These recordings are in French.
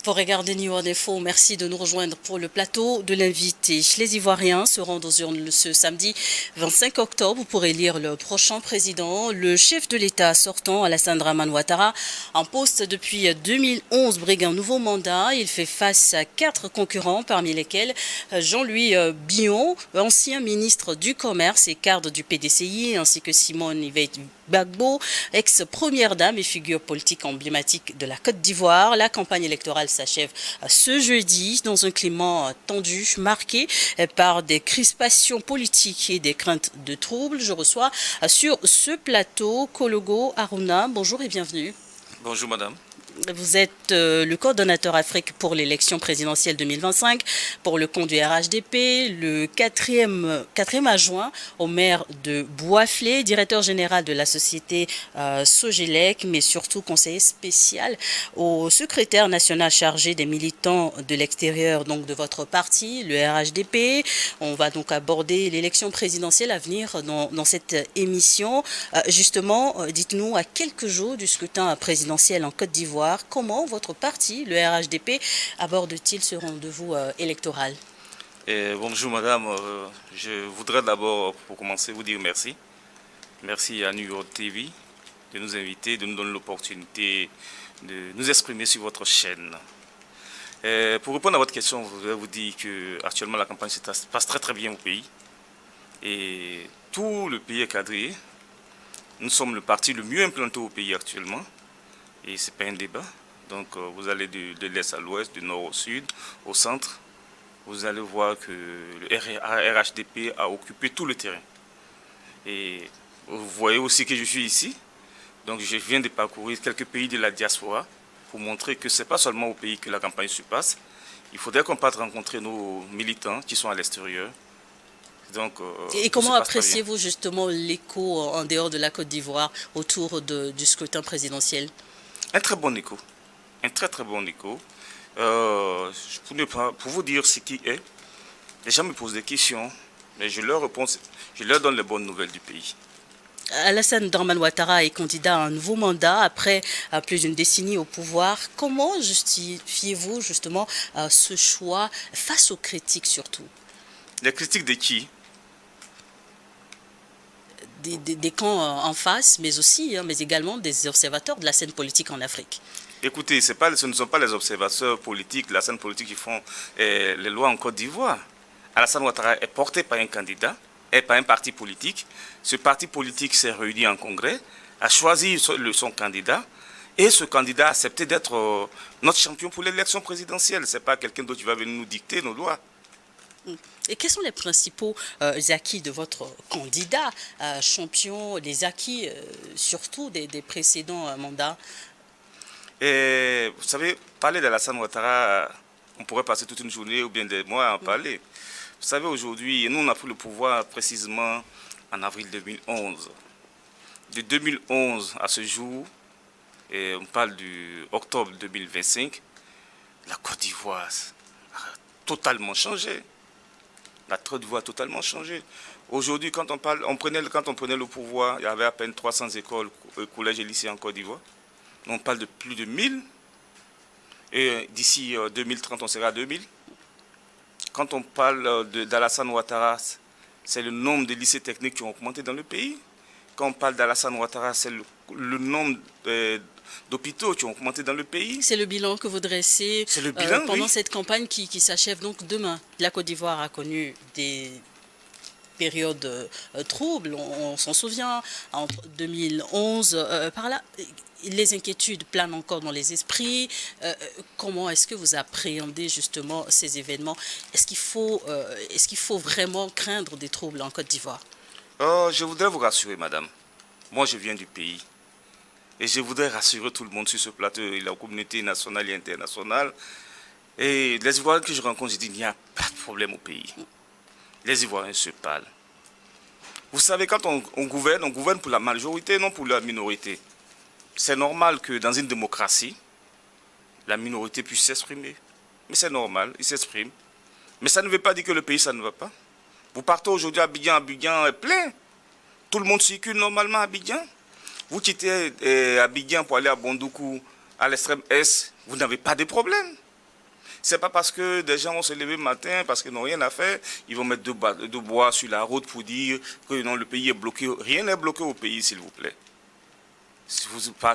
Pour regarder New York Info, merci de nous rejoindre pour le plateau de l'invité. Les Ivoiriens se rendent aux urnes ce samedi 25 octobre pour élire le prochain président. Le chef de l'État sortant, Alassane Dramane Ouattara, en poste depuis 2011, brigue un nouveau mandat. Il fait face à 4 concurrents, parmi lesquels Jean-Louis Billon, ancien ministre du Commerce et cadre du PDCI, ainsi que Simone Gbagbo, ex-première dame et figure politique emblématique de la Côte d'Ivoire. La campagne électorale s'achève ce jeudi dans un climat tendu, marqué par des crispations politiques et des craintes de troubles. Je reçois sur ce plateau Kologo Aruna. Bonjour et bienvenue. Bonjour madame. Vous êtes le coordonnateur Afrique pour l'élection présidentielle 2025 pour le compte du RHDP, le quatrième adjoint au maire de Bouaflé, directeur général de la société Sogelec, mais surtout conseiller spécial au secrétaire national chargé des militants de l'extérieur, donc de votre parti, le RHDP. On va donc aborder l'élection présidentielle à venir dans cette émission. Justement, dites-nous, à quelques jours du scrutin présidentiel en Côte d'Ivoire, comment votre parti, le RHDP, aborde-t-il ce rendez-vous électoral? Bonjour madame, je voudrais d'abord, pour commencer, vous dire merci. Merci à New York TV de nous inviter, de nous donner l'opportunité de nous exprimer sur votre chaîne. Pour répondre à votre question, je voudrais vous dire qu'actuellement la campagne se passe très bien au pays. Et tout le pays est quadrillé. Nous sommes le parti le mieux implanté au pays actuellement. Et ce n'est pas un débat. Donc vous allez de l'est à l'ouest, du nord au sud, au centre. Vous allez voir que le RHDP a occupé tout le terrain. Et vous voyez aussi que je suis ici. Donc je viens de parcourir quelques pays de la diaspora pour montrer que ce n'est pas seulement au pays que la campagne se passe. Il faudrait qu'on parte rencontrer nos militants qui sont à l'extérieur. Donc, et comment appréciez-vous justement l'écho en dehors de la Côte d'Ivoire autour du scrutin présidentiel? Un très bon écho, un très bon écho. Pour vous dire ce qui est, les gens me posent des questions, mais je leur réponds, je leur donne les bonnes nouvelles du pays. Alassane Dramane Ouattara est candidat à un nouveau mandat après plus d'une décennie au pouvoir. Comment justifiez-vous justement ce choix face aux critiques surtout? Les critiques de qui? Des camps en face, mais également des observateurs de la scène politique en Afrique. Écoutez, ce ne sont pas les observateurs politiques de la scène politique qui font les lois en Côte d'Ivoire. Alassane Ouattara est porté par un candidat et par un parti politique. Ce parti politique s'est réuni en congrès, a choisi son candidat, et ce candidat a accepté d'être notre champion pour l'élection présidentielle. Ce n'est pas quelqu'un d'autre qui va venir nous dicter nos lois. Et quels sont les principaux acquis de votre candidat champion, les acquis surtout des précédents mandats? Et vous savez, parler d'Alassane Ouattara, on pourrait passer toute une journée ou bien des mois à en parler. Vous savez, aujourd'hui, nous on a pris le pouvoir précisément en avril 2011. De 2011 à ce jour, et on parle du octobre 2025, la Côte d'Ivoire a totalement changé. La Côte d'Ivoire a totalement changé. Aujourd'hui, quand on prenait le pouvoir, il y avait à peine 300 écoles, collèges et lycées en Côte d'Ivoire. On parle de plus de 1000. Et d'ici 2030, on sera à 2000. Quand on parle d'Alassane Ouattara, c'est le nombre de lycées techniques qui ont augmenté dans le pays. Quand on parle d'Alassane Ouattara, c'est le nombre d'hôpitaux qui ont augmenté dans le pays. C'est le bilan que vous dressez pendant cette campagne qui s'achève donc demain. La Côte d'Ivoire a connu des périodes troubles, on s'en souvient, entre 2011, par là. Les inquiétudes planent encore dans les esprits. Comment est-ce que vous appréhendez justement ces événements? Est-ce qu'il faut vraiment craindre des troubles en Côte d'Ivoire? Je voudrais vous rassurer, madame. Moi, je viens du pays. Et je voudrais rassurer tout le monde sur ce plateau, et la communauté nationale et internationale. Et les Ivoiriens que je rencontre, je dis, il n'y a pas de problème au pays. Les Ivoiriens se parlent. Vous savez, quand on gouverne pour la majorité, non pour la minorité. C'est normal que dans une démocratie, la minorité puisse s'exprimer. Mais c'est normal, ils s'expriment. Mais ça ne veut pas dire que le pays, ça ne va pas. Vous partez aujourd'hui à Abidjan est plein. Tout le monde circule normalement à Abidjan. Vous quittez Abidjan pour aller à Bondoukou, à l'extrême est, vous n'avez pas de problème. C'est pas parce que des gens vont se lever le matin, parce qu'ils n'ont rien à faire, ils vont mettre de bois sur la route pour dire que non, le pays est bloqué. Rien n'est bloqué au pays, s'il vous plaît. Si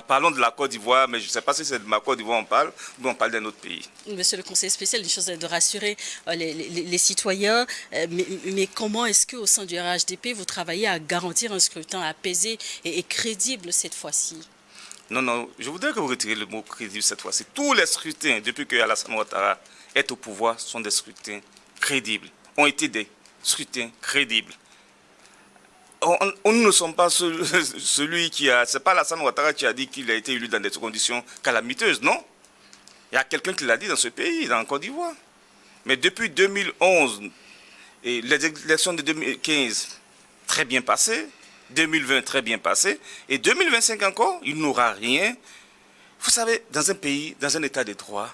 parlons de la Côte d'Ivoire, mais je ne sais pas si c'est de ma Côte d'Ivoire on parle, ou on parle d'un autre pays. Monsieur le conseiller spécial, une chose est de rassurer les citoyens, mais comment est-ce qu'au sein du RHDP, vous travaillez à garantir un scrutin apaisé et crédible cette fois-ci? Non, non, je voudrais que vous retiriez le mot crédible cette fois-ci. Tous les scrutins, depuis que Alassane Ouattara est au pouvoir, sont des scrutins crédibles, ont été des scrutins crédibles. On ne sommes pas celui qui a... C'est pas Alassane Ouattara qui a dit qu'il a été élu dans des conditions calamiteuses, non. Il y a quelqu'un qui l'a dit dans ce pays, dans la Côte d'Ivoire. Mais depuis 2011, et les élections de 2015, très bien passées, 2020, très bien passées, et 2025 encore, il n'aura rien. Vous savez, dans un pays, dans un état de droit,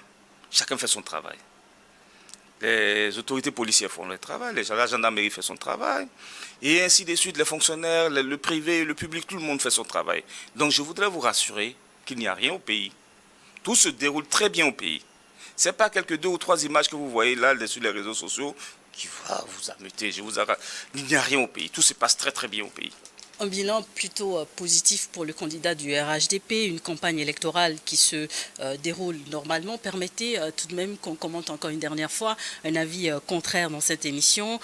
chacun fait son travail. Les autorités policières font leur travail, la gendarmerie fait son travail, et ainsi de suite, les fonctionnaires, le privé, le public, tout le monde fait son travail. Donc je voudrais vous rassurer qu'il n'y a rien au pays. Tout se déroule très bien au pays. Ce n'est pas quelques 2 ou 3 images que vous voyez là sur les réseaux sociaux qui va vous ameuter. Il n'y a rien au pays. Tout se passe très très bien au pays. Un bilan plutôt positif pour le candidat du RHDP, une campagne électorale qui se déroule normalement. Permettez tout de même qu'on commente encore une dernière fois un avis contraire dans cette émission,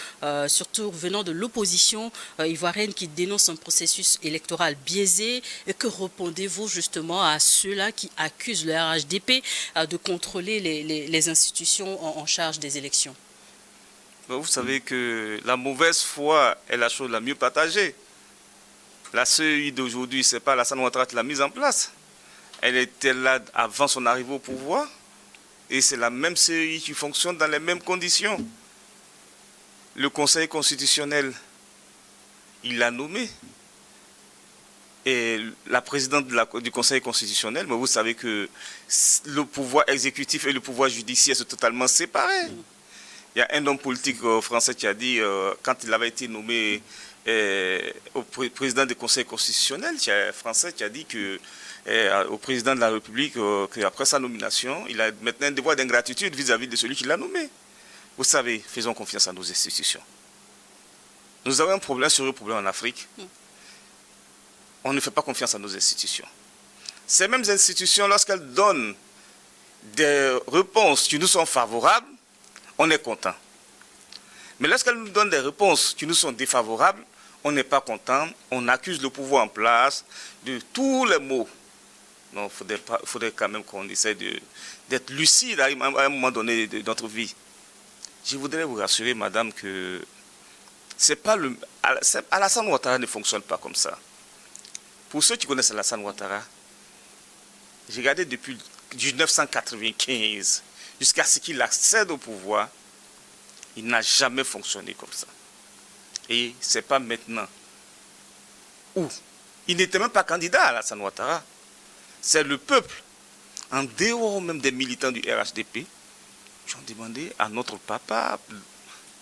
surtout venant de l'opposition ivoirienne qui dénonce un processus électoral biaisé. Et que répondez-vous justement à ceux-là qui accusent le RHDP de contrôler les institutions en charge des élections? Vous savez que la mauvaise foi est la chose la mieux partagée. La CEI d'aujourd'hui, ce n'est pas Alassane Ouattara qui l'a mise en place. Elle était là avant son arrivée au pouvoir. Et c'est la même CEI qui fonctionne dans les mêmes conditions. Le Conseil constitutionnel, il l'a nommé. Et la présidente du Conseil constitutionnel, mais vous savez que le pouvoir exécutif et le pouvoir judiciaire sont totalement séparés. Il y a un homme politique français qui a dit, quand il avait été nommé au président du Conseil constitutionnel, français, qui a dit que au président de la République, qu'après sa nomination, il a maintenant un devoir d'ingratitude vis-à-vis de celui qui l'a nommé. Vous savez, faisons confiance à nos institutions. Nous avons un problème sur le problème en Afrique. On ne fait pas confiance à nos institutions. Ces mêmes institutions, lorsqu'elles donnent des réponses qui nous sont favorables, on est content. Mais lorsqu'elles nous donnent des réponses qui nous sont défavorables, on n'est pas content, on accuse le pouvoir en place de tous les maux. Non, il faudrait quand même qu'on essaie d'être lucide à un moment donné de notre vie. Je voudrais vous rassurer, madame, que Alassane Ouattara ne fonctionne pas comme ça. Pour ceux qui connaissent Alassane Ouattara, j'ai regardé depuis 1995 jusqu'à ce qu'il accède au pouvoir, il n'a jamais fonctionné comme ça. Et ce n'est pas maintenant. Où il n'était même pas candidat à Alassane Ouattara. C'est le peuple, en dehors même des militants du RHDP, qui ont demandé à notre papa,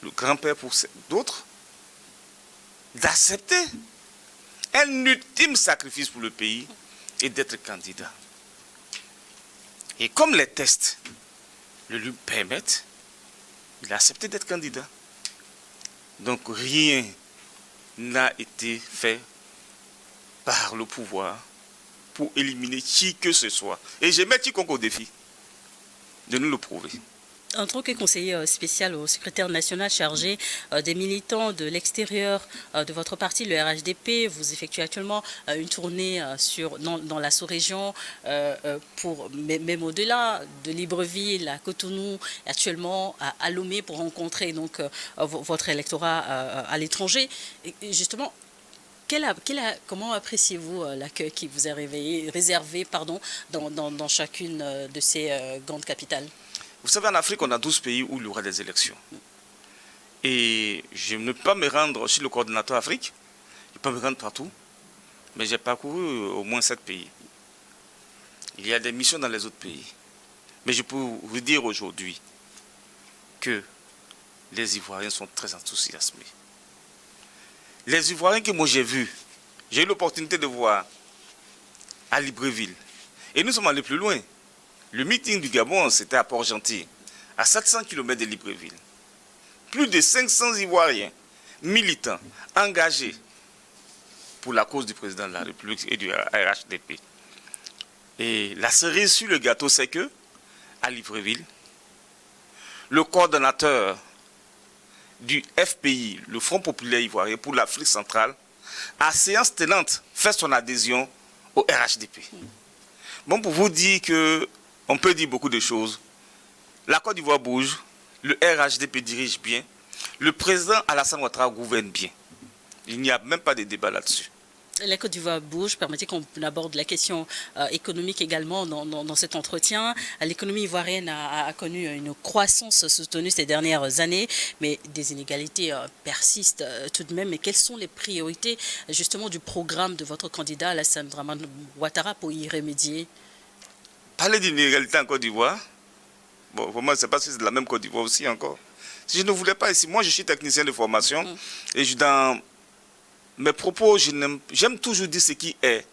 le grand-père pour d'autres, d'accepter un ultime sacrifice pour le pays et d'être candidat. Et comme les tests le lui permettent, il a accepté d'être candidat. Donc rien n'a été fait par le pouvoir pour éliminer qui que ce soit. Et je mets quiconque au défi de nous le prouver. En tant que conseiller spécial au secrétaire national chargé des militants de l'extérieur de votre parti, le RHDP, vous effectuez actuellement une tournée dans la sous-région, même au-delà de Libreville, à Cotonou, actuellement à Lomé pour rencontrer donc, votre électorat à l'étranger. Justement, comment appréciez-vous l'accueil qui vous est réservé dans chacune de ces grandes capitales? Vous savez, en Afrique, on a 12 pays où il y aura des élections. Et je ne peux pas me rendre, je suis le coordinateur Afrique, je ne peux pas me rendre partout, mais j'ai parcouru au moins 7 pays. Il y a des missions dans les autres pays. Mais je peux vous dire aujourd'hui que les Ivoiriens sont très enthousiasmés. Les Ivoiriens que moi j'ai vus, j'ai eu l'opportunité de voir à Libreville. Et nous sommes allés plus loin. Le meeting du Gabon, c'était à Port-Gentil, à 700 km de Libreville. Plus de 500 Ivoiriens, militants, engagés pour la cause du président de la République et du RHDP. Et la cerise sur le gâteau, c'est que, à Libreville, le coordonnateur du FPI, le Front populaire ivoirien pour l'Afrique centrale, à séance tenante, fait son adhésion au RHDP. Bon, pour vous dire qu'on peut dire beaucoup de choses. La Côte d'Ivoire bouge, le RHDP dirige bien, le président Alassane Ouattara gouverne bien. Il n'y a même pas de débat là-dessus. La Côte d'Ivoire bouge. Permettez qu'on aborde la question économique également dans cet entretien. L'économie ivoirienne a connu une croissance soutenue ces dernières années, mais des inégalités persistent tout de même. Mais quelles sont les priorités justement du programme de votre candidat Alassane Dramane Ouattara pour y remédier? Parler d'inégalité en Côte d'Ivoire, bon, pour moi, je ne sais pas si c'est de la même Côte d'Ivoire aussi encore. Si je ne voulais pas ici, moi je suis technicien de formation et dans mes propos, j'aime toujours dire ce qui est.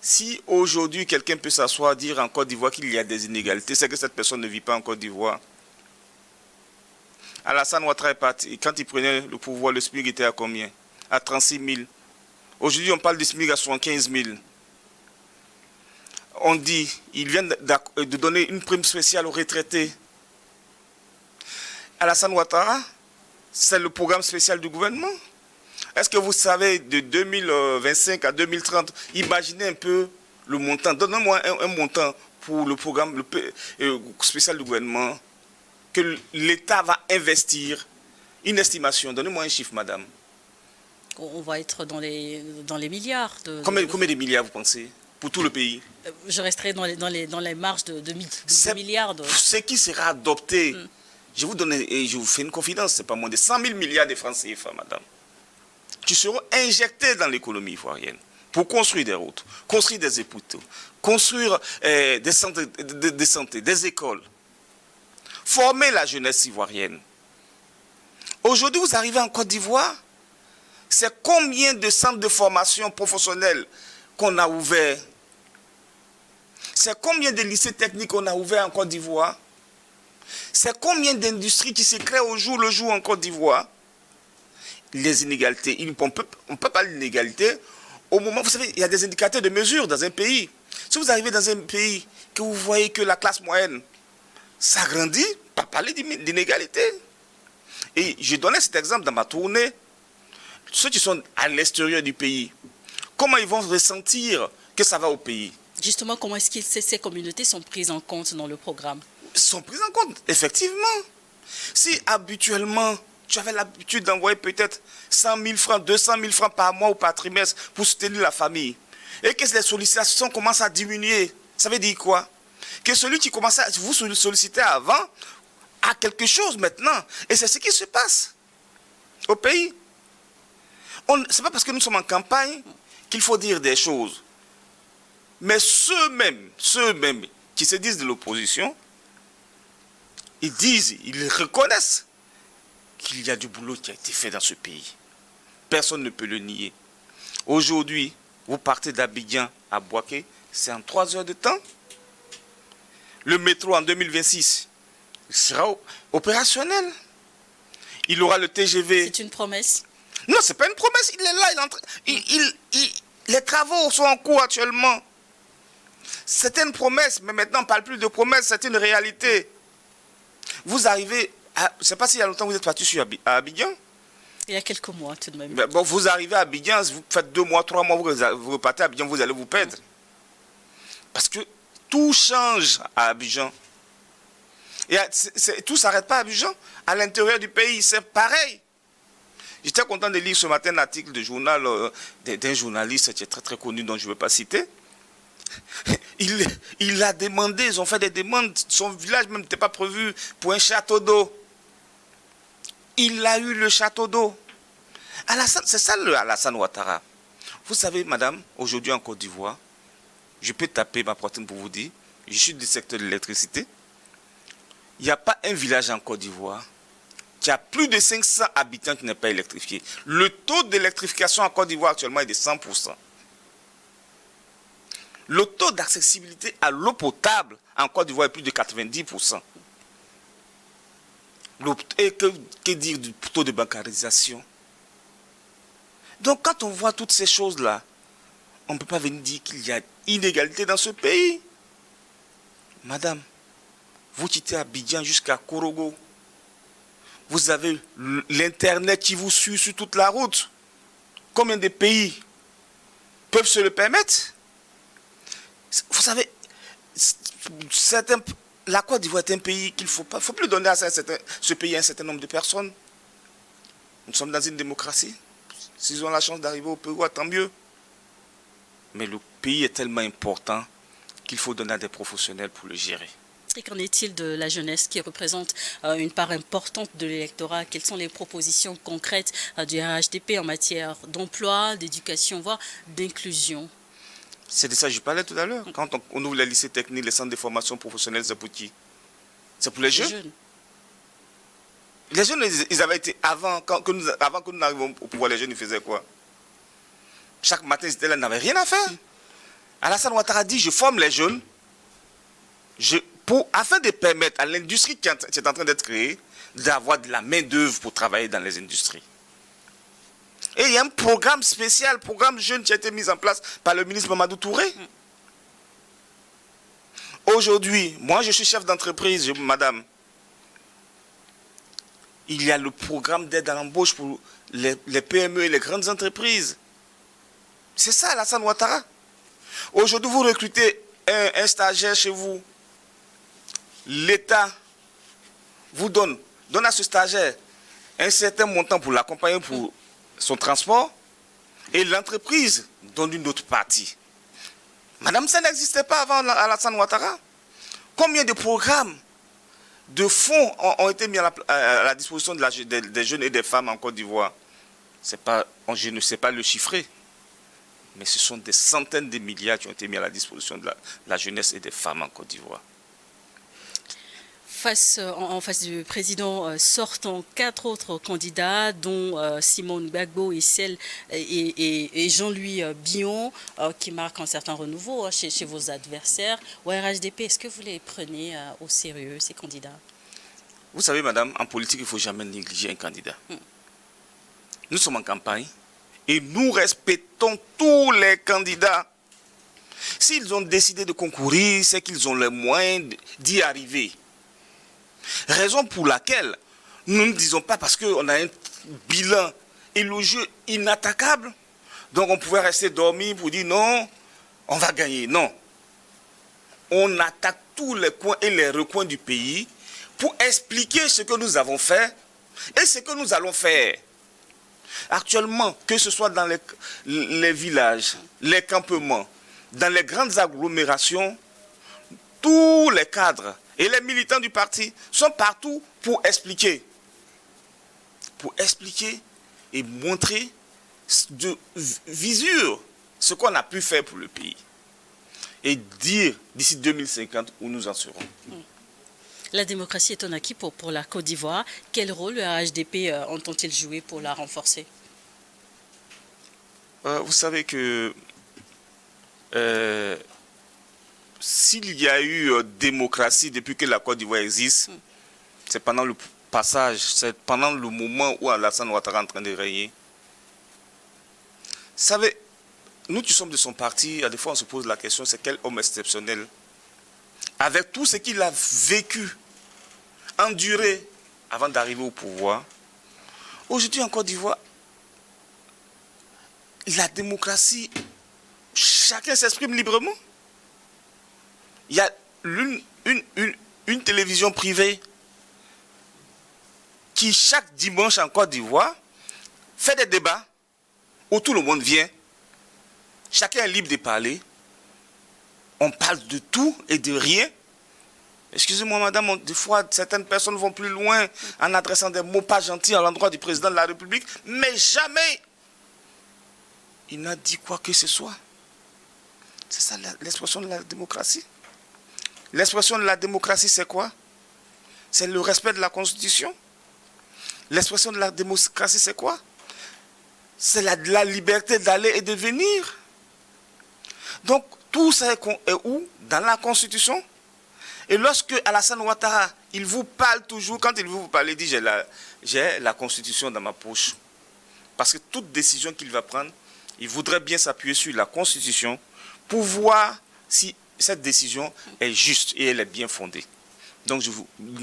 Si aujourd'hui quelqu'un peut s'asseoir et dire en Côte d'Ivoire qu'il y a des inégalités, c'est que cette personne ne vit pas en Côte d'Ivoire. Alassane Ouattara est parti. Quand il prenait le pouvoir, le SMIC était à combien? À 36 000. Aujourd'hui, on parle du SMIC à 75 000. On dit, il vient de donner une prime spéciale aux retraités. Alassane Ouattara, c'est le programme spécial du gouvernement. Est-ce que vous savez, de 2025 à 2030, imaginez un peu le montant. Donnez-moi un montant pour le programme spécial du gouvernement que l'État va investir. Une estimation. Donnez-moi un chiffre, madame. On va être dans les milliards. Combien de milliards, vous pensez, pour tout le pays? Je resterai dans les marges de milliards. Ce qui sera adopté, je vous donne et je vous fais une confidence, ce n'est pas moins de 100 000 milliards de francs CFA, madame, qui seront injectés dans l'économie ivoirienne pour construire des routes, construire des hôpitaux, construire des centres de santé, des écoles, former la jeunesse ivoirienne. Aujourd'hui, vous arrivez en Côte d'Ivoire, c'est combien de centres de formation professionnelle qu'on a ouverts? C'est combien de lycées techniques qu'on a ouverts en Côte d'Ivoire? C'est combien d'industries qui se créent au jour le jour en Côte d'Ivoire? Les inégalités, on peut parler d'inégalité au moment, vous savez, il y a des indicateurs de mesure dans un pays. Si vous arrivez dans un pays que vous voyez que la classe moyenne s'agrandit, pas parler d'inégalité. Et je donnais cet exemple dans ma tournée. Ceux qui sont à l'extérieur du pays, comment ils vont ressentir que ça va au pays? Justement, comment est-ce que ces communautés sont prises en compte dans le programme? Sont prises en compte, effectivement. Si habituellement, tu avais l'habitude d'envoyer peut-être 100 000 francs, 200 000 francs par mois ou par trimestre pour soutenir la famille, et que les sollicitations commencent à diminuer, ça veut dire quoi? Que celui qui commençait à vous solliciter avant a quelque chose maintenant. Et c'est ce qui se passe au pays. Ce n'est pas parce que nous sommes en campagne qu'il faut dire des choses. Mais ceux-mêmes qui se disent de l'opposition, ils reconnaissent qu'il y a du boulot qui a été fait dans ce pays. Personne ne peut le nier. Aujourd'hui, vous partez d'Abidjan à Bouaké, c'est en 3 heures de temps. Le métro en 2026 sera opérationnel. Il aura le TGV. C'est une promesse? Non, ce n'est pas une promesse. Il est là. Les travaux sont en cours actuellement. C'était une promesse, mais maintenant on ne parle plus de promesse, c'est une réalité. Vous arrivez, je ne sais pas s'il y a longtemps vous êtes parti à Abidjan. Il y a quelques mois tout de même. Bon, vous arrivez à Abidjan, vous faites 2 mois, 3 mois, vous repartez à Abidjan, vous allez vous perdre. Parce que tout change à Abidjan. Et tout ne s'arrête pas à Abidjan. À l'intérieur du pays, c'est pareil. J'étais content de lire ce matin un article de journal d'un journaliste qui est très très connu, dont je ne veux pas citer. Il a demandé, ils ont fait des demandes, son village même n'était pas prévu pour un château d'eau. Il a eu le château d'eau. C'est ça le Alassane Ouattara. Vous savez, madame, aujourd'hui en Côte d'Ivoire, je peux taper ma poitrine pour vous dire, je suis du secteur de l'électricité. Il n'y a pas un village en Côte d'Ivoire qui a plus de 500 habitants qui n'est pas électrifié. Le taux d'électrification en Côte d'Ivoire actuellement est de 100%. Le taux d'accessibilité à l'eau potable en Côte d'Ivoire est plus de 90%. Et que dire du taux de bancarisation? Donc quand on voit toutes ces choses-là, on ne peut pas venir dire qu'il y a inégalité dans ce pays. Madame, vous quittez Abidjan jusqu'à Korogo. Vous avez l'Internet qui vous suit sur toute la route. Combien de pays peuvent se le permettre? Vous savez, la Côte d'Ivoire est un pays qu'il ne faut plus donner à ce pays à un certain nombre de personnes. Nous sommes dans une démocratie. S'ils ont la chance d'arriver au Pérou, tant mieux. Mais le pays est tellement important qu'il faut donner à des professionnels pour le gérer. Et qu'en est-il de la jeunesse qui représente une part importante de l'électorat? Quelles sont les propositions concrètes du RHDP en matière d'emploi, d'éducation, voire d'inclusion? C'est de ça que je parlais tout à l'heure. Quand on ouvre les lycées techniques, les centres de formation professionnelle, c'est pour qui? C'est pour les jeunes. Les jeunes, ils avaient été avant que nous n'arrivions au pouvoir, les jeunes, ils faisaient quoi? Chaque matin, ils étaient là, ils n'avaient rien à faire. Alassane Ouattara dit, je forme les jeunes afin de permettre à l'industrie qui est en train d'être créée d'avoir de la main-d'œuvre pour travailler dans les industries. Et il y a un programme spécial, programme jeune qui a été mis en place par le ministre Mamadou Touré. Aujourd'hui, moi je suis chef d'entreprise, madame. Il y a le programme d'aide à l'embauche pour les PME et les grandes entreprises. C'est ça, Alassane Ouattara. Aujourd'hui, vous recrutez un stagiaire chez vous. L'État vous donne à ce stagiaire un certain montant pour l'accompagner pour son transport et l'entreprise donne une autre partie. Madame, ça n'existait pas avant Alassane Ouattara. Combien de programmes, de fonds ont été mis à la disposition des jeunes et des femmes en Côte d'Ivoire? Je ne sais pas le chiffrer, mais ce sont des centaines de milliards qui ont été mis à la disposition de la jeunesse et des femmes en Côte d'Ivoire. En face du président sortant 4 autres candidats, dont Simone Gbagbo et Jean-Louis Billon, qui marquent un certain renouveau chez vos adversaires. Au RHDP, est-ce que vous les prenez au sérieux, ces candidats? Vous savez, madame, en politique, il ne faut jamais négliger un candidat. Nous sommes en campagne et nous respectons tous les candidats. S'ils ont décidé de concourir, c'est qu'ils ont les moyens d'y arriver. Raison pour laquelle nous ne disons pas parce qu'on a un bilan élogieux inattaquable, donc on pouvait rester dormir pour dire non, on va gagner. Non. On attaque tous les coins et les recoins du pays pour expliquer ce que nous avons fait et ce que nous allons faire. Actuellement, que ce soit dans les villages, les campements, dans les grandes agglomérations, tous les cadres et les militants du parti sont partout pour expliquer. Pour expliquer et montrer de visure ce qu'on a pu faire pour le pays. Et dire d'ici 2050 où nous en serons. La démocratie est un acquis pour la Côte d'Ivoire. Quel rôle le RHDP entend-il jouer pour la renforcer? Vous savez que s'il y a eu démocratie depuis que la Côte d'Ivoire existe, c'est pendant le passage, c'est pendant le moment où Alassane Ouattara est en train de régner. Vous savez, nous qui sommes de son parti, à des fois on se pose la question, c'est quel homme exceptionnel, avec tout ce qu'il a vécu, enduré avant d'arriver au pouvoir. Aujourd'hui en Côte d'Ivoire, la démocratie, chacun s'exprime librement. Il y a une télévision privée qui chaque dimanche en Côte d'Ivoire fait des débats où tout le monde vient. Chacun est libre de parler. On parle de tout et de rien. Excusez-moi madame, des fois certaines personnes vont plus loin en adressant des mots pas gentils à l'endroit du président de la République, mais jamais il n'a dit quoi que ce soit. C'est ça l'expression de la démocratie. L'expression de la démocratie, c'est quoi? C'est le respect de la Constitution. L'expression de la démocratie, c'est quoi? C'est la liberté d'aller et de venir. Donc, tout ça est où? Dans la Constitution. Et lorsque Alassane Ouattara, il vous parle toujours, quand il vous parle, il dit j'ai la Constitution dans ma poche. Parce que toute décision qu'il va prendre, il voudrait bien s'appuyer sur la Constitution pour voir si cette décision est juste et elle est bien fondée. Donc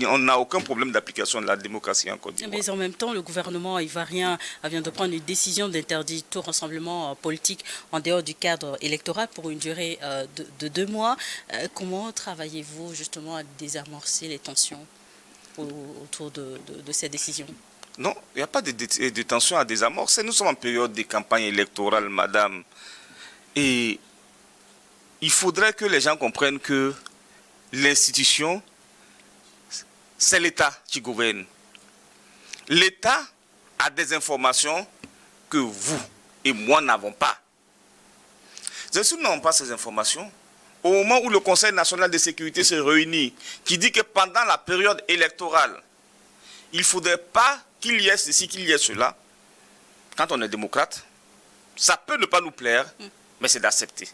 on n'a aucun problème d'application de la démocratie en Côte d'Ivoire. Mais en même temps, le gouvernement ivoirien vient de prendre une décision d'interdire tout rassemblement politique en dehors du cadre électoral pour une durée de 2 mois. Comment travaillez-vous justement à désamorcer les tensions autour de cette décision? Non, il n'y a pas de tension à désamorcer. Nous sommes en période de campagne électorale, madame. Et il faudrait que les gens comprennent que l'institution, c'est l'État qui gouverne. L'État a des informations que vous et moi n'avons pas. Si nous n'avons pas ces informations, au moment où le Conseil national de sécurité se réunit, qui dit que pendant la période électorale, il ne faudrait pas qu'il y ait ceci, qu'il y ait cela, quand on est démocrate, ça peut ne pas nous plaire, mais c'est d'accepter.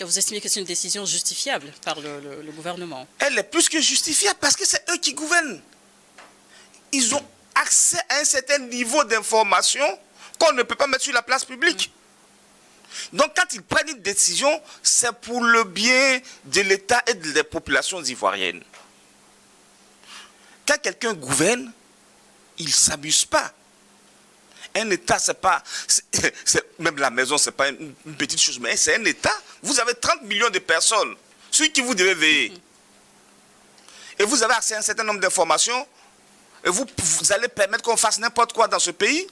Vous estimez que c'est une décision justifiable par le gouvernement? Elle est plus que justifiable parce que c'est eux qui gouvernent. Ils ont accès à un certain niveau d'information qu'on ne peut pas mettre sur la place publique. Donc quand ils prennent une décision, c'est pour le bien de l'État et des populations ivoiriennes. Quand quelqu'un gouverne, il ne s'amuse pas. Un État, c'est pas... même la maison, ce n'est pas une petite chose, mais c'est un État. Vous avez 30 millions de personnes sur qui vous devez veiller. Et vous avez accès à un certain nombre d'informations. Et vous allez permettre qu'on fasse n'importe quoi dans ce pays.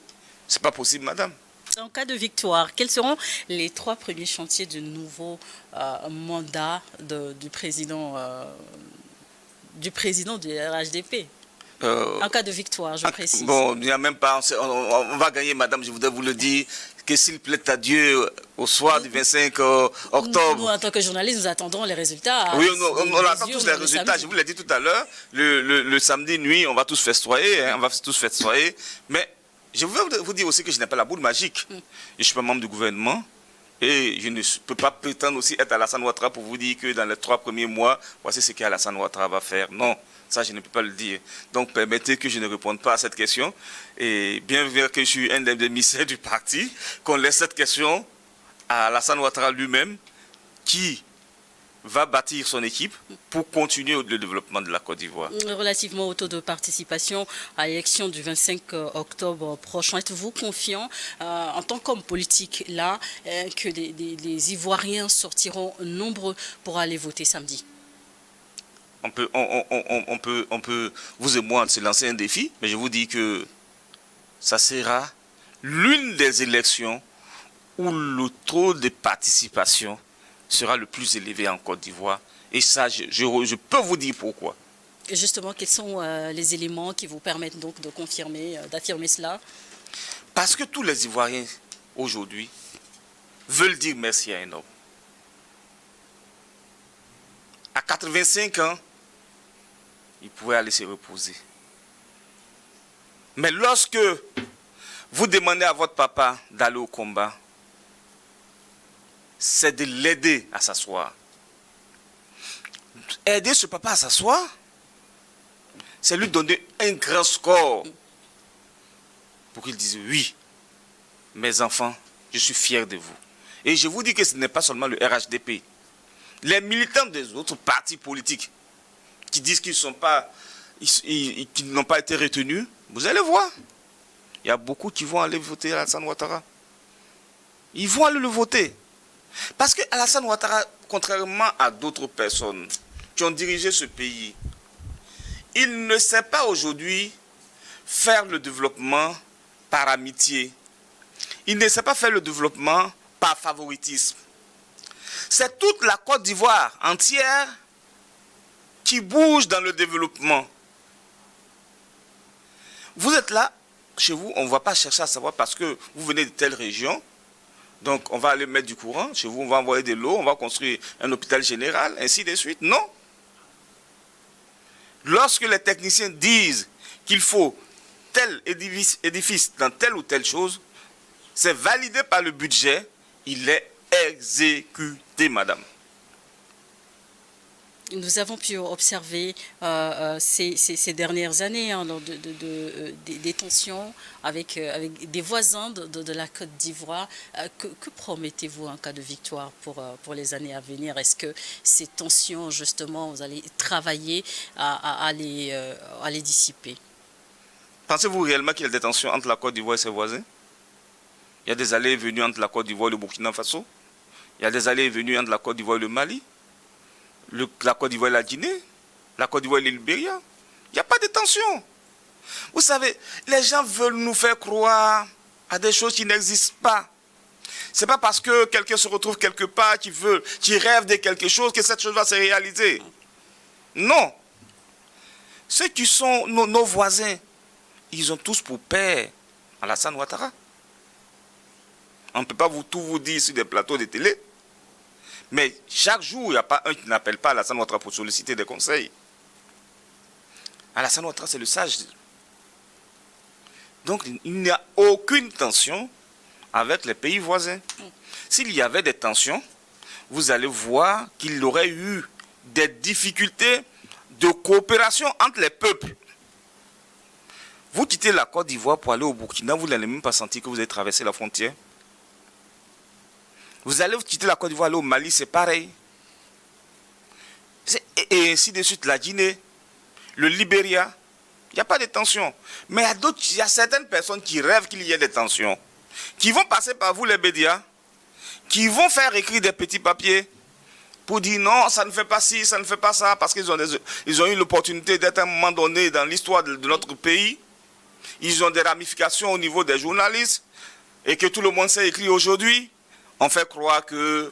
Ce n'est pas possible, madame. En cas de victoire, quels seront les 3 premiers chantiers du nouveau mandat du président du RHDP? En cas de victoire, je précise. Bon, il n'y a même pas... On va gagner, madame, je voudrais vous le dire, que s'il plaît à Dieu, au soir du 25 octobre... Nous, en tant que journalistes, nous attendons les résultats. Oui, on attend tous les résultats. Je vous l'ai dit tout à l'heure, le samedi nuit, on va tous festoyer, on va tous festoyer. Mais je veux vous dire aussi que je n'ai pas la boule magique. Je ne suis pas membre du gouvernement. Et je ne peux pas prétendre aussi être Alassane Ouattara pour vous dire que dans les 3 premiers mois, voici ce qu'Alassane Ouattara va faire. Non, ça je ne peux pas le dire. Donc permettez que je ne réponde pas à cette question. Et bien vrai que je suis un des émissaires du parti, qu'on laisse cette question à Alassane Ouattara lui-même, qui va bâtir son équipe pour continuer le développement de la Côte d'Ivoire. Relativement au taux de participation à l'élection du 25 octobre prochain, êtes-vous confiant en tant qu'homme politique là que les Ivoiriens sortiront nombreux pour aller voter samedi? On peut, vous et moi, se lancer un défi, mais je vous dis que ça sera l'une des élections où le taux de participation sera le plus élevé en Côte d'Ivoire. Et ça, je peux vous dire pourquoi. Et justement, quels sont les éléments qui vous permettent donc de confirmer, d'affirmer cela? Parce que tous les Ivoiriens, aujourd'hui, veulent dire merci à un homme. À 85 ans, il pouvait aller se reposer. Mais lorsque vous demandez à votre papa d'aller au combat, c'est de l'aider à s'asseoir. Aider ce papa à s'asseoir, c'est lui donner un grand score pour qu'il dise oui, mes enfants, je suis fier de vous. Et je vous dis que ce n'est pas seulement le RHDP. Les militants des autres partis politiques qui disent qu'ils n'ont pas été retenus, vous allez voir. Il y a beaucoup qui vont aller voter Alassane Ouattara. Ils vont aller le voter. Parce que Alassane Ouattara, contrairement à d'autres personnes qui ont dirigé ce pays, il ne sait pas aujourd'hui faire le développement par amitié. Il ne sait pas faire le développement par favoritisme. C'est toute la Côte d'Ivoire entière qui bouge dans le développement. Vous êtes là, chez vous, on ne va pas chercher à savoir parce que vous venez de telle région. Donc, on va aller mettre du courant. Chez vous, on va envoyer de l'eau, on va construire un hôpital général, ainsi de suite. Non. Lorsque les techniciens disent qu'il faut tel édifice dans telle ou telle chose, c'est validé par le budget, il est exécuté, madame. Nous avons pu observer ces dernières années hein, des tensions avec des voisins de la Côte d'Ivoire. Que promettez-vous en cas de victoire pour les années à venir? Est-ce que ces tensions, justement, vous allez travailler à les dissiper? Pensez-vous réellement qu'il y a des tensions entre la Côte d'Ivoire et ses voisins? Il y a des allées et venues entre la Côte d'Ivoire et le Burkina Faso. Il y a des allées et venues entre la Côte d'Ivoire et le Mali. La Côte d'Ivoire et la Guinée, la Côte d'Ivoire et le Libéria. Il n'y a pas de tension. Vous savez, les gens veulent nous faire croire à des choses qui n'existent pas. Ce n'est pas parce que quelqu'un se retrouve quelque part, qui rêve de quelque chose, que cette chose va se réaliser. Non. Ceux qui sont nos voisins, ils ont tous pour père Alassane Ouattara. On ne peut pas tout vous dire sur des plateaux de télé. Mais chaque jour, il n'y a pas un qui n'appelle pas Alassane Ouattara pour solliciter des conseils. Alassane Ouattara, c'est le sage. Donc, il n'y a aucune tension avec les pays voisins. S'il y avait des tensions, vous allez voir qu'il y aurait eu des difficultés de coopération entre les peuples. Vous quittez la Côte d'Ivoire pour aller au Burkina, vous n'allez même pas sentir que vous avez traversé la frontière. Vous allez quitter la Côte d'Ivoire, aller au Mali, c'est pareil. Et ainsi de suite, la Guinée, le Libéria, il n'y a pas de tension. Mais il y a certaines personnes qui rêvent qu'il y ait des tensions, qui vont passer par vous les médias, qui vont faire écrire des petits papiers pour dire non, ça ne fait pas ci, ça ne fait pas ça, parce qu'ils ont eu l'opportunité d'être à un moment donné dans l'histoire de notre pays. Ils ont des ramifications au niveau des journalistes et que tout le monde sait écrire aujourd'hui. On fait croire que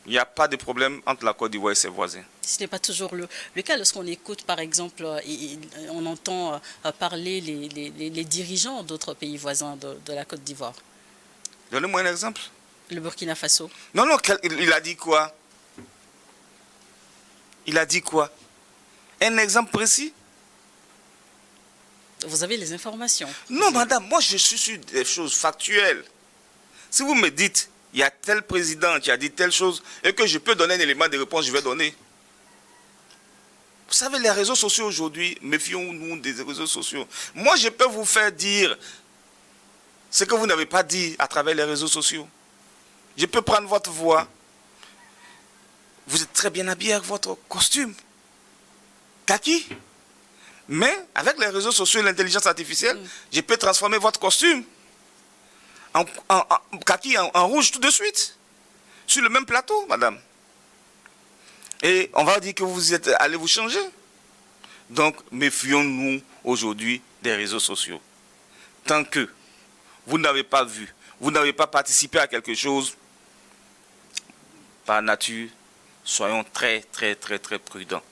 il n'y a pas de problème entre la Côte d'Ivoire et ses voisins. Ce n'est pas toujours le cas. Lorsqu'on écoute, par exemple, on entend parler les dirigeants d'autres pays voisins de la Côte d'Ivoire. Donnez-moi un exemple. Le Burkina Faso. Non, il a dit quoi? Il a dit quoi? Un exemple précis? Vous avez les informations? Non, madame, moi je suis sur des choses factuelles. Si vous me dites, il y a tel président qui a dit telle chose, et que je peux donner un élément de réponse, je vais donner. Vous savez, les réseaux sociaux aujourd'hui, méfions-nous des réseaux sociaux. Moi, je peux vous faire dire ce que vous n'avez pas dit à travers les réseaux sociaux. Je peux prendre votre voix. Vous êtes très bien habillé avec votre costume. Kaki. Mais avec les réseaux sociaux et l'intelligence artificielle, je peux transformer votre costume en kaki, en rouge tout de suite. Sur le même plateau, madame. Et on va dire que vous êtes allé vous changer. Donc, méfions-nous aujourd'hui des réseaux sociaux. Tant que vous n'avez pas vu, vous n'avez pas participé à quelque chose, par nature, soyons très, très, très, très prudents.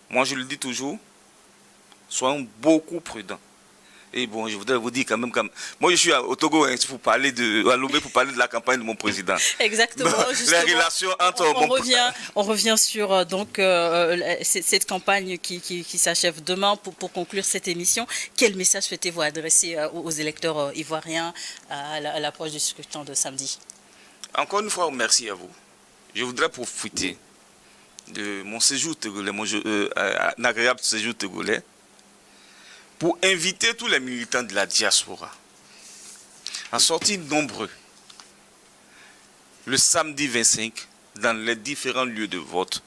Moi, je le dis toujours, soyons beaucoup prudents. Et bon, je voudrais vous dire quand même, moi je suis au Togo hein, pour parler à Lomé pour parler de la campagne de mon président. Exactement. Les relations entre on revient sur cette campagne qui s'achève demain pour conclure cette émission. Quel message souhaitez-vous adresser aux électeurs ivoiriens à l'approche du scrutin de samedi? Encore une fois, merci à vous. Je voudrais profiter de mon séjour togolais, un agréable séjour togolais, pour inviter tous les militants de la diaspora à sortir nombreux le samedi 25 dans les différents lieux de vote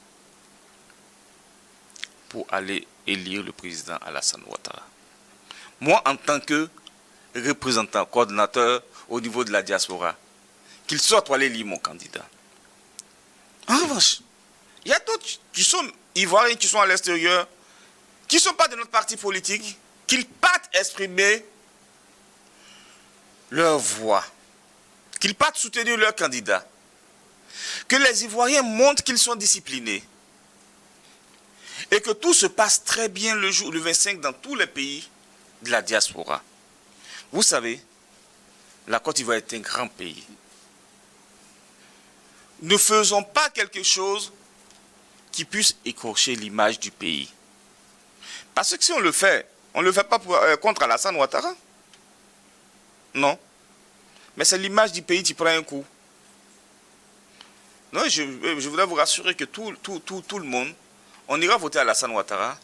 pour aller élire le président Alassane Ouattara. Moi, en tant que représentant, coordinateur au niveau de la diaspora, qu'il sorte pour aller élire mon candidat. En revanche, il y a d'autres qui sont ivoiriens, qui sont à l'extérieur, qui ne sont pas de notre parti politique, qu'ils partent exprimer leur voix, qu'ils partent soutenir leur candidat, que les Ivoiriens montrent qu'ils sont disciplinés et que tout se passe très bien le 25 dans tous les pays de la diaspora. Vous savez, la Côte d'Ivoire est un grand pays. Ne faisons pas quelque chose qui puisse écorcher l'image du pays. Parce que si on le fait, on ne le fait pas contre Alassane Ouattara. Non. Mais c'est l'image du pays qui prend un coup. Non, je voudrais vous rassurer que tout le monde, on ira voter Alassane Ouattara.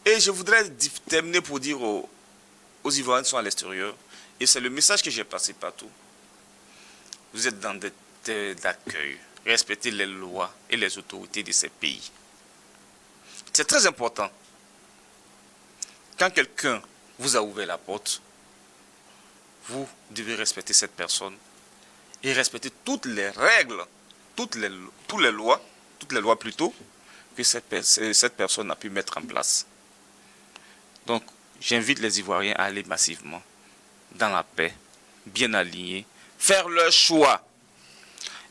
Et je voudrais terminer pour dire aux Ivoiriens qui sont à l'extérieur, et c'est le message que j'ai passé partout. Vous êtes dans des terres d'accueil. Respectez les lois et les autorités de ces pays. C'est très important. Quand quelqu'un vous a ouvert la porte, vous devez respecter cette personne et respecter toutes les règles, toutes les lois plutôt, que cette personne a pu mettre en place. Donc, j'invite les Ivoiriens à aller massivement dans la paix, bien alignés, faire leur choix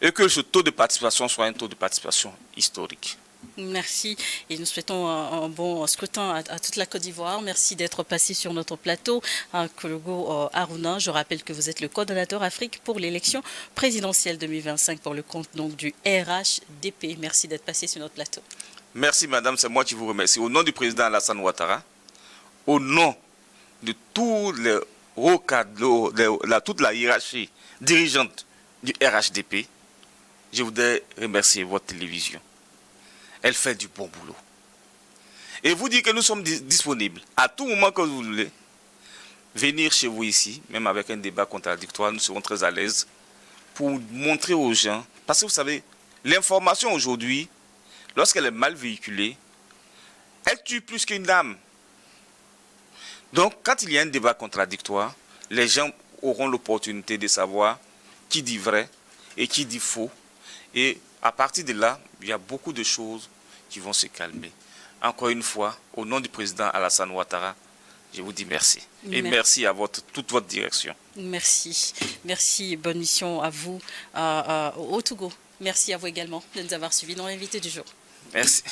et que ce taux de participation soit un taux de participation historique. Merci et nous souhaitons un bon scrutin à toute la Côte d'Ivoire. Merci d'être passé sur notre plateau. Kologo Aruna, je rappelle que vous êtes le coordonnateur Afrique pour l'élection présidentielle 2025 pour le compte donc du RHDP. Merci d'être passé sur notre plateau. Merci madame, c'est moi qui vous remercie. Au nom du président Alassane Ouattara, au nom de tous les hauts cadres, toute la hiérarchie dirigeante du RHDP, je voudrais remercier votre télévision. Elle fait du bon boulot. Et vous dire que nous sommes disponibles à tout moment que vous voulez. Venir chez vous ici, même avec un débat contradictoire, nous serons très à l'aise pour montrer aux gens. Parce que vous savez, l'information aujourd'hui, lorsqu'elle est mal véhiculée, elle tue plus qu'une âme. Donc, quand il y a un débat contradictoire, les gens auront l'opportunité de savoir qui dit vrai et qui dit faux. Et à partir de là, il y a beaucoup de choses qui vont se calmer. Encore une fois, au nom du président Alassane Ouattara, je vous dis merci. Et merci à toute votre direction. Merci. Merci. Bonne mission à vous au Togo. Merci à vous également de nous avoir suivis dans l'invité du jour. Merci.